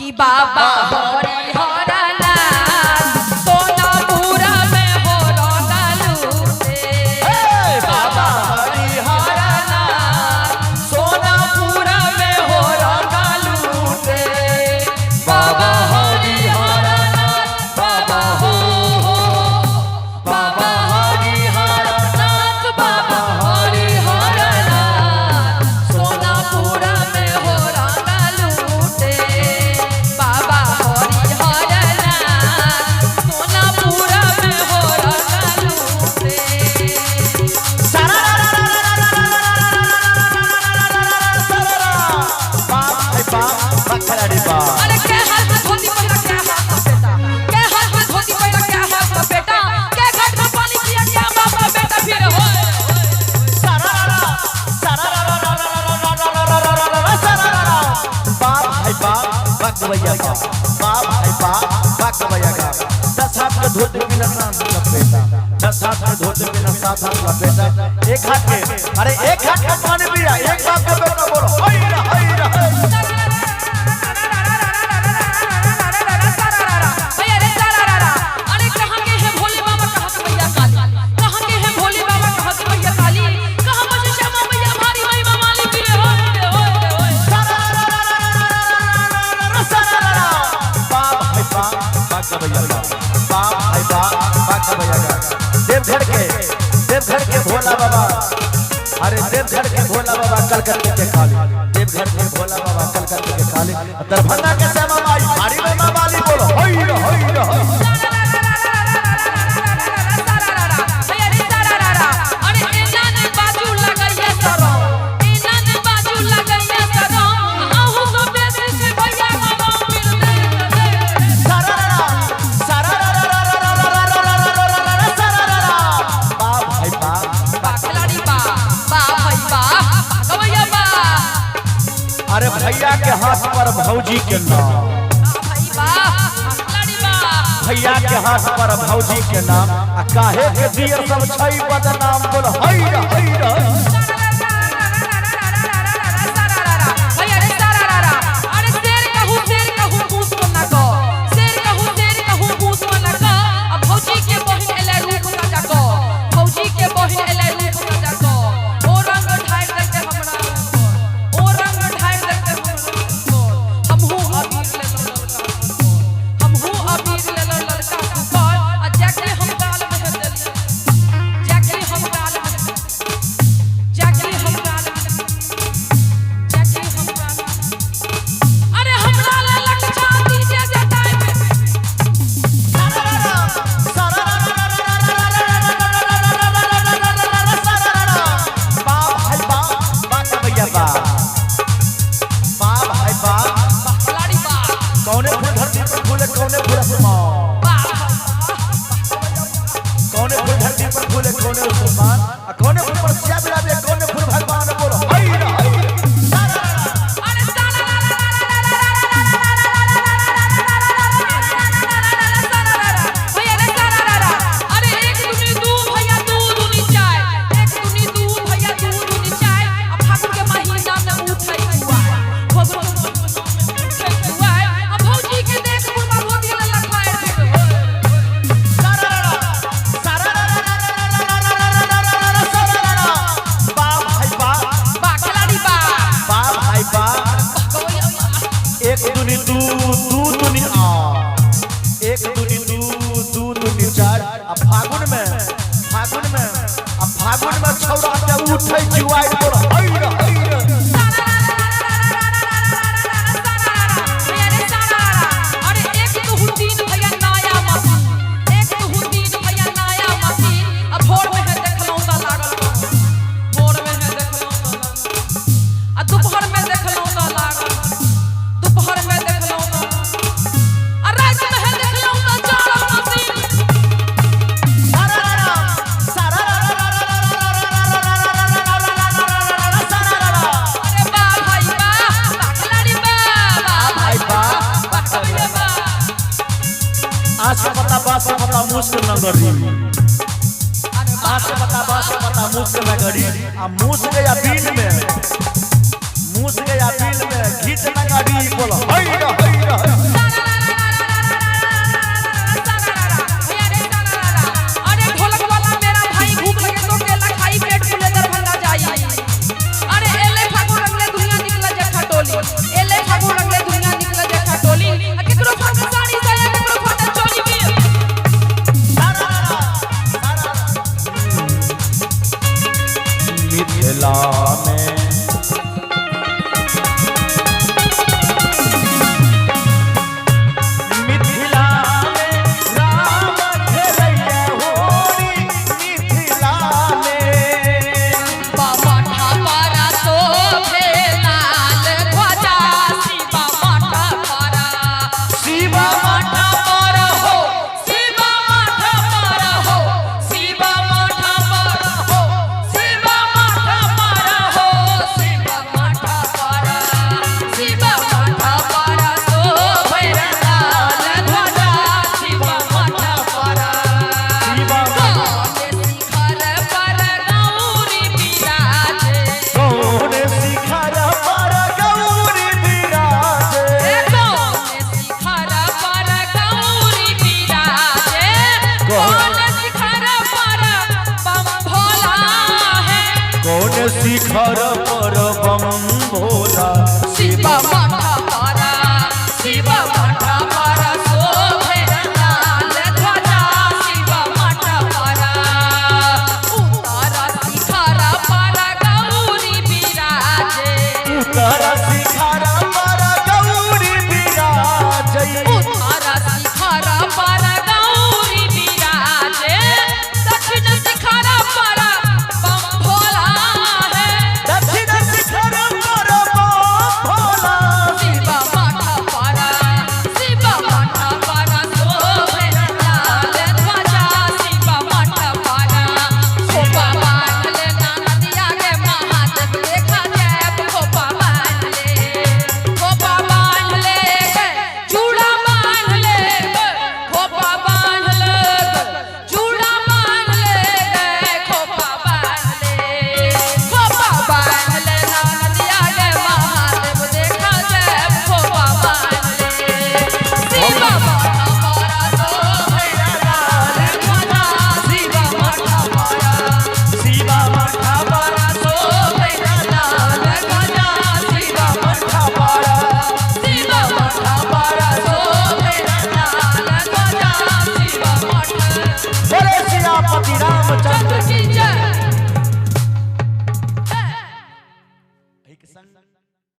कि बाबा धोते बिना लपेटा 10 हाथ में धोते बिना 7 हाथ लपेटा एक हाथ के अरे एक हाथ का पानी पिया एक बाप के बेटा बोलो अरे कहां के है भोले बाबा कहां के भैया काली कहां के है भोले बाबा कहां के भैया काली कहां मुझे श्यामा भैया भारी भाई माली पीरे हो बाप है देवघर के भोला बाबा अरे देवघर के भोला बाबा कलकत्ते के काली देवघर के भोला बाबा कलकत्ते के काली दरभंगा के श्यामा माई भारी में मां वाली बोलो अरे भैया के हाथ पर भौजी के नाम भैया के हाथ पर भौजी के नाम काहे के दियर सब छई बदनाम बोल हई फागुन में छौरा के उठै जुआई बोल मुस्क नगरी आसे बता मुस्क नगरी आ मुस्क या बीन में घीच नगरी बोल